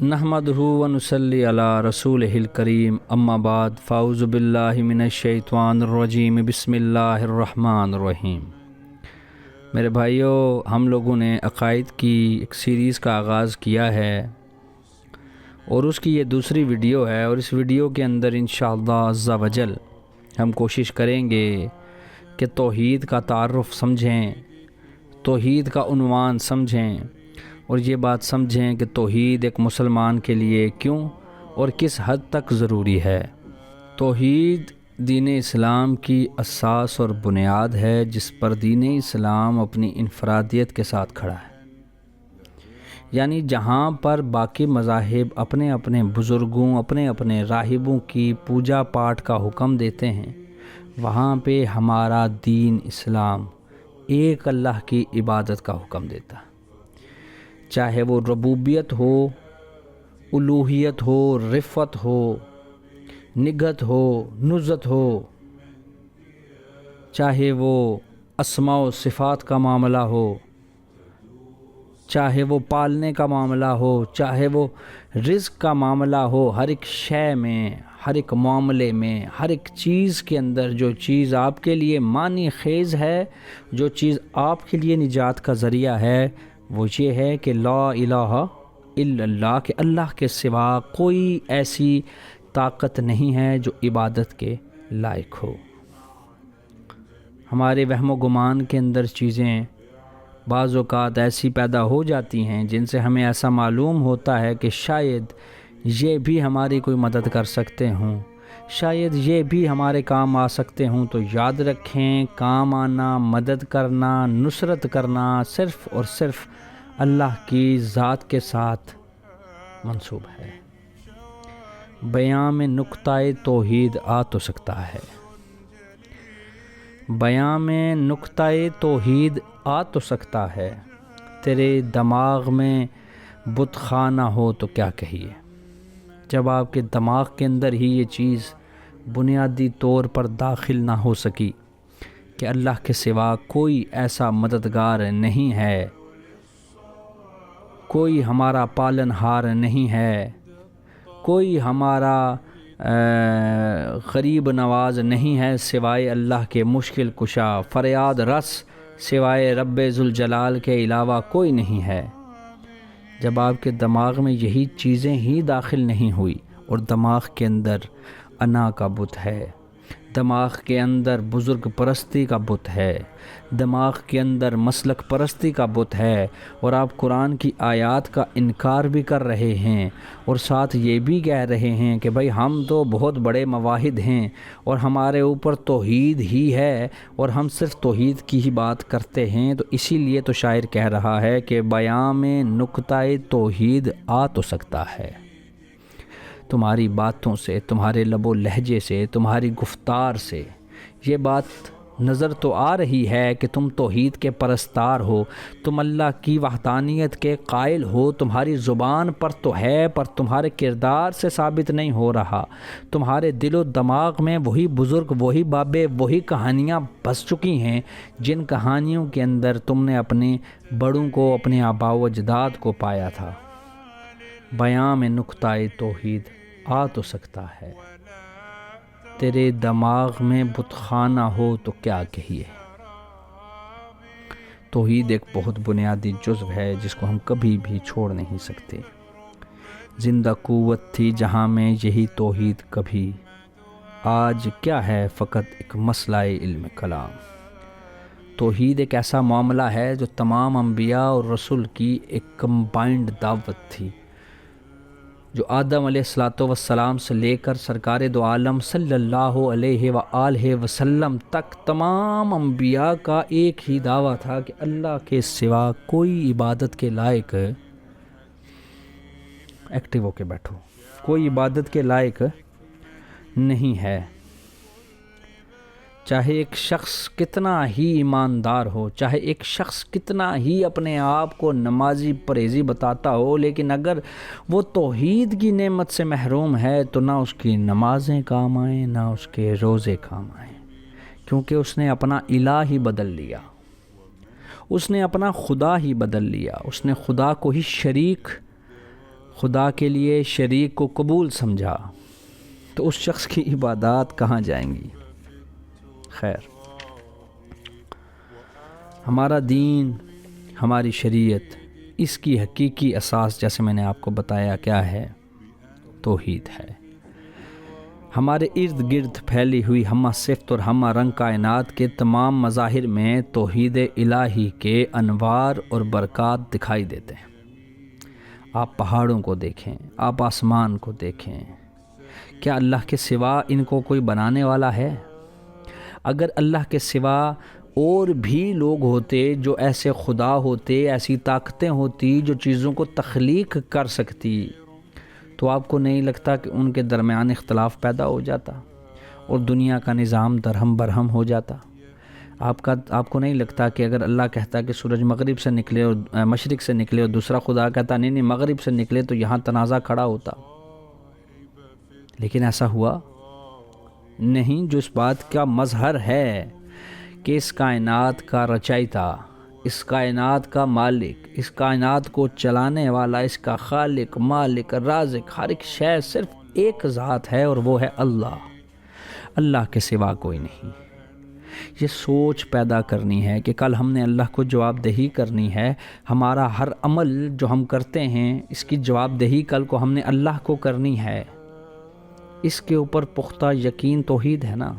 نحمدہ ونصلی علی رسولہ الکریم اما بعد فاعوذ باللہ من الشیطان الرجیم بسم اللہ الرحمن الرحیم۔ میرے بھائیوں، ہم لوگوں نے عقائد کی ایک سیریز کا آغاز کیا ہے اور اس کی یہ دوسری ویڈیو ہے، اور اس ویڈیو کے اندر انشاءاللہ عز و جل ہم کوشش کریں گے کہ توحید کا تعارف سمجھیں، توحید کا عنوان سمجھیں اور یہ بات سمجھیں کہ توحید ایک مسلمان کے لیے کیوں اور کس حد تک ضروری ہے۔ توحید دین اسلام کی اساس اور بنیاد ہے، جس پر دین اسلام اپنی انفرادیت کے ساتھ کھڑا ہے۔ یعنی جہاں پر باقی مذاہب اپنے اپنے بزرگوں، اپنے اپنے راہبوں کی پوجا پاٹ کا حکم دیتے ہیں، وہاں پہ ہمارا دین اسلام ایک اللہ کی عبادت کا حکم دیتا ہے، چاہے وہ ربوبیت ہو، الوہیت ہو، رفعت ہو، نگہت ہو، نزہت ہو، چاہے وہ اسماء و صفات کا معاملہ ہو، چاہے وہ پالنے کا معاملہ ہو، چاہے وہ رزق کا معاملہ ہو، ہر ایک شے میں، ہر ایک معاملے میں، ہر ایک چیز کے اندر جو چیز آپ کے لیے معنی خیز ہے، جو چیز آپ کے لیے نجات کا ذریعہ ہے، وہ یہ ہے کہ لا الہ الا اللہ، کہ اللہ کے سوا کوئی ایسی طاقت نہیں ہے جو عبادت کے لائق ہو۔ ہمارے وہم و گمان کے اندر چیزیں بعض اوقات ایسی پیدا ہو جاتی ہیں جن سے ہمیں ایسا معلوم ہوتا ہے کہ شاید یہ بھی ہماری کوئی مدد کر سکتے ہوں، شاید یہ بھی ہمارے کام آ سکتے ہوں۔ تو یاد رکھیں، کام آنا، مدد کرنا، نصرت کرنا صرف اور صرف اللہ کی ذات کے ساتھ منسوب ہے۔ بیان میں نقطۂ توحید آ تو سکتا ہے، بیان میں نقطۂ توحید آ تو سکتا ہے، تیرے دماغ میں بت خانہ ہو تو کیا کہیے۔ جب آپ کے دماغ کے اندر ہی یہ چیز بنیادی طور پر داخل نہ ہو سکی کہ اللہ کے سوا کوئی ایسا مددگار نہیں ہے، کوئی ہمارا پالن ہار نہیں ہے، کوئی ہمارا غریب نواز نہیں ہے سوائے اللہ کے، مشکل کشا فریاد رس سوائے رب ذوالجلال کے علاوہ کوئی نہیں ہے۔ جب آپ کے دماغ میں یہی چیزیں ہی داخل نہیں ہوئی، اور دماغ کے اندر انا کا بت ہے، دماغ کے اندر بزرگ پرستی کا بت ہے، دماغ کے اندر مسلک پرستی کا بت ہے، اور آپ قرآن کی آیات کا انکار بھی کر رہے ہیں، اور ساتھ یہ بھی کہہ رہے ہیں کہ بھائی ہم تو بہت بڑے مواحد ہیں اور ہمارے اوپر توحید ہی ہے اور ہم صرف توحید کی ہی بات کرتے ہیں، تو اسی لیے تو شاعر کہہ رہا ہے کہ بیان میں نقطۂ توحید آ تو سکتا ہے۔ تمہاری باتوں سے، تمہارے لب و لہجے سے، تمہاری گفتار سے یہ بات نظر تو آ رہی ہے کہ تم توحید کے پرستار ہو، تم اللہ کی وحدانیت کے قائل ہو، تمہاری زبان پر تو ہے پر تمہارے کردار سے ثابت نہیں ہو رہا۔ تمہارے دل و دماغ میں وہی بزرگ، وہی بابے، وہی کہانیاں بس چکی ہیں جن کہانیوں کے اندر تم نے اپنے بڑوں کو، اپنے آباء و اجداد کو پایا تھا۔ بیان میں نقطۂ توحید آ تو سکتا ہے، تیرے دماغ میں بت خانہ ہو تو کیا کہیے۔ توحید ایک بہت بنیادی جزو ہے جس کو ہم کبھی بھی چھوڑ نہیں سکتے۔ زندہ قوت تھی جہاں میں یہی توحید کبھی، آج کیا ہے فقط ایک مسئلہ علم کلام۔ توحید ایک ایسا معاملہ ہے جو تمام انبیاء اور رسول کی ایک کمبائنڈ دعوت تھی، جو آدم علیہ السلام سے لے کر سرکار دو عالم صلی اللہ علیہ وآلہ وسلم تک تمام انبیاء کا ایک ہی دعویٰ تھا کہ اللہ کے سوا کوئی عبادت کے لائق، ایکٹیو ہو کے بیٹھو، کوئی عبادت کے لائق نہیں ہے۔ چاہے ایک شخص کتنا ہی ایماندار ہو، چاہے ایک شخص کتنا ہی اپنے آپ کو نمازی پرہیزی بتاتا ہو، لیکن اگر وہ توحید کی نعمت سے محروم ہے تو نہ اس کی نمازیں کام آئیں، نہ اس کے روزے کام آئیں، کیونکہ اس نے اپنا الہ ہی بدل لیا، اس نے اپنا خدا ہی بدل لیا، اس نے خدا کو ہی شریک خدا کے لیے شریک کو قبول سمجھا تو اس شخص کی عبادات کہاں جائیں گی؟ خیر، ہمارا دین، ہماری شریعت، اس کی حقیقی اساس جیسے میں نے آپ کو بتایا کیا ہے؟ توحید ہے۔ ہمارے ارد گرد پھیلی ہوئی ہمہ صفت اور ہمہ رنگ کائنات کے تمام مظاہر میں توحید الہی کے انوار اور برکات دکھائی دیتے ہیں۔ آپ پہاڑوں کو دیکھیں، آپ آسمان کو دیکھیں، کیا اللہ کے سوا ان کو کوئی بنانے والا ہے؟ اگر اللہ کے سوا اور بھی لوگ ہوتے جو ایسے خدا ہوتے، ایسی طاقتیں ہوتی جو چیزوں کو تخلیق کر سکتی، تو آپ کو نہیں لگتا کہ ان کے درمیان اختلاف پیدا ہو جاتا اور دنیا کا نظام درہم برہم ہو جاتا؟ آپ کو نہیں لگتا کہ اگر اللہ کہتا کہ سورج مغرب سے نکلے اور مشرق سے نکلے اور دوسرا خدا کہتا نہیں مغرب سے نکلے، تو یہاں تنازع کھڑا ہوتا؟ لیکن ایسا ہوا نہیں۔ جو اس بات کا مظہر ہے کہ اس کائنات کا رچائیتا، اس کائنات کا مالک، اس کائنات کو چلانے والا، اس کا خالق، مالک، رازق، ہر ایک شے صرف ایک ذات ہے، اور وہ ہے اللہ۔ اللہ کے سوا کوئی نہیں۔ یہ سوچ پیدا کرنی ہے کہ کل ہم نے اللہ کو جواب دہی کرنی ہے۔ ہمارا ہر عمل جو ہم کرتے ہیں اس کی جواب دہی کل کو ہم نے اللہ کو کرنی ہے۔ اس کے اوپر پختہ یقین توحید ہے نا،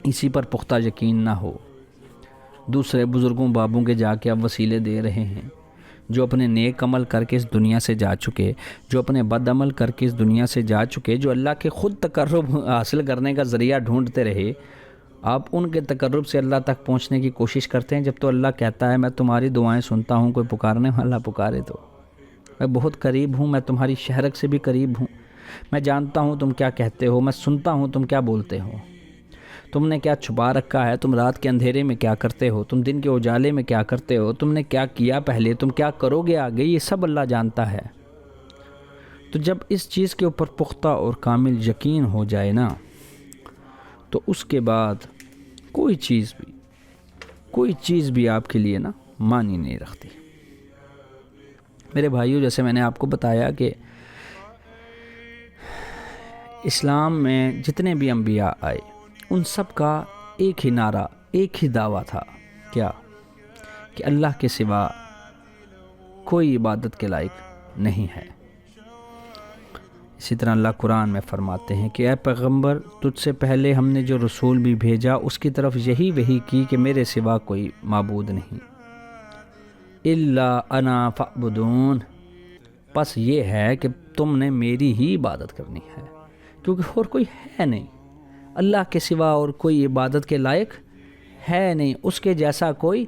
اسی پر پختہ یقین نہ ہو، دوسرے بزرگوں بابوں کے جا کے اب وسیلے دے رہے ہیں، جو اپنے نیک عمل کر کے اس دنیا سے جا چکے، جو اپنے بد عمل کر کے اس دنیا سے جا چکے، جو اللہ کے خود تقرب حاصل کرنے کا ذریعہ ڈھونڈتے رہے، آپ ان کے تقرب سے اللہ تک پہنچنے کی کوشش کرتے ہیں، جب تو اللہ کہتا ہے میں تمہاری دعائیں سنتا ہوں، کوئی پکارنے والا پکارے تو میں بہت قریب ہوں، میں تمہاری شہرک سے بھی قریب ہوں، میں جانتا ہوں تم کیا کہتے ہو، میں سنتا ہوں تم کیا بولتے ہو، تم نے کیا چھپا رکھا ہے، تم رات کے اندھیرے میں کیا کرتے ہو، تم دن کے اجالے میں کیا کرتے ہو، تم نے کیا کیا پہلے، تم کیا کرو گے آگے، یہ سب اللہ جانتا ہے۔ تو جب اس چیز کے اوپر پختہ اور کامل یقین ہو جائے نا، تو اس کے بعد کوئی چیز بھی آپ کے لیے نا معنی نہیں رکھتی۔ میرے بھائیوں، جیسے میں نے آپ کو بتایا کہ اسلام میں جتنے بھی انبیاء آئے ان سب کا ایک ہی نعرہ، ایک ہی دعویٰ تھا، کیا؟ کہ اللہ کے سوا کوئی عبادت کے لائق نہیں ہے۔ اسی طرح اللہ قرآن میں فرماتے ہیں کہ اے پیغمبر، تجھ سے پہلے ہم نے جو رسول بھی بھیجا اس کی طرف یہی وحی کی کہ میرے سوا کوئی معبود نہیں، الا انا فاعبدون، پس یہ ہے کہ تم نے میری ہی عبادت کرنی ہے، کیونکہ اور کوئی ہے نہیں، اللہ کے سوا اور کوئی عبادت کے لائق ہے نہیں، اس کے جیسا کوئی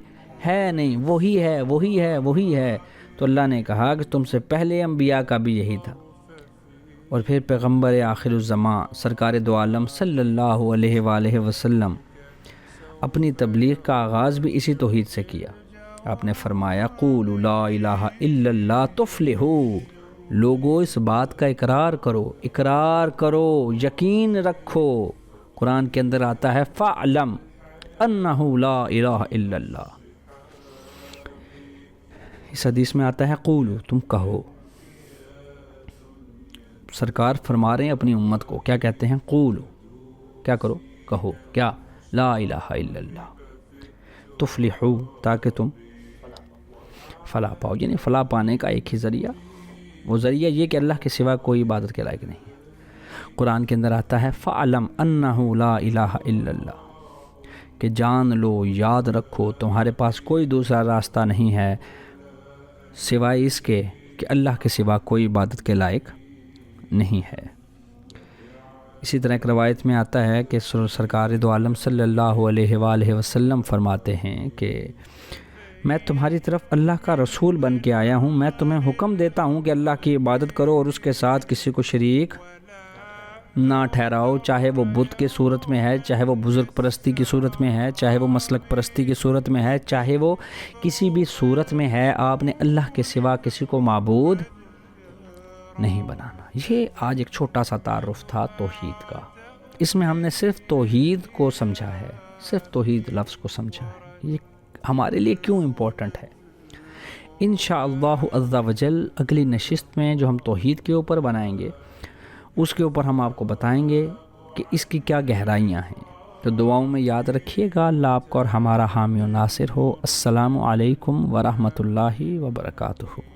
ہے نہیں، وہی ہے وہی ہے وہی ہے۔ تو اللہ نے کہا کہ تم سے پہلے انبیاء کا بھی یہی تھا، اور پھر پیغمبر آخر الزماں سرکار دو عالم صلی اللہ علیہ وآلہ وسلم اپنی تبلیغ کا آغاز بھی اسی توحید سے کیا۔ آپ نے فرمایا قولوا لا الہ الا اللہ تفلحوا، لوگو اس بات کا اقرار کرو، یقین رکھو۔ قرآن کے اندر آتا ہے فَاعْلَمْ أَنَّهُ لَا إِلَهَ إِلَّا اللَّهُ، اس حدیث میں آتا ہے قولو، تم کہو۔ سرکار فرما رہے ہیں اپنی امت کو، کیا کہتے ہیں؟ قولو، کیا کرو؟ کہو، کیا؟ لا الہ الا اللہ تفلحوا، تاکہ تم فلاح پاؤ، یعنی فلاح پانے کا ایک ہی ذریعہ، وہ ذریعہ یہ کہ اللہ کے سوا کوئی عبادت کے لائق نہیں ہے۔ قرآن کے اندر آتا ہے فَعْلَمْ أَنَّهُ لَا إِلَهَ إِلَّا اللَّهُ، کہ جان لو، یاد رکھو، تمہارے پاس کوئی دوسرا راستہ نہیں ہے سوائے اس کے کہ اللہ کے سوا کوئی عبادت کے لائق نہیں ہے۔ اسی طرح ایک روایت میں آتا ہے کہ سرکار دو عالم صلی اللہ علیہ وآلہ وسلم فرماتے ہیں کہ میں تمہاری طرف اللہ کا رسول بن کے آیا ہوں، میں تمہیں حکم دیتا ہوں کہ اللہ کی عبادت کرو اور اس کے ساتھ کسی کو شریک نہ ٹھہراؤ، چاہے وہ بت کی صورت میں ہے، چاہے وہ بزرگ پرستی کی صورت میں ہے، چاہے وہ مسلک پرستی کی صورت میں ہے، چاہے وہ کسی بھی صورت میں ہے، آپ نے اللہ کے سوا کسی کو معبود نہیں بنانا۔ یہ آج ایک چھوٹا سا تعارف تھا توحید کا، اس میں ہم نے صرف توحید کو سمجھا ہے، صرف توحید لفظ کو سمجھا ہے۔ یہ ہمارے لیے کیوں امپورٹنٹ ہے؟ انشاءاللہ عز و جل اگلی نشست میں جو ہم توحید کے اوپر بنائیں گے اس کے اوپر ہم آپ کو بتائیں گے کہ اس کی کیا گہرائیاں ہیں۔ تو دعاؤں میں یاد رکھیے گا۔ اللہ آپ کا اور ہمارا حامی و ناصر ہو۔ السلام علیکم ورحمۃ اللہ وبرکاتہ۔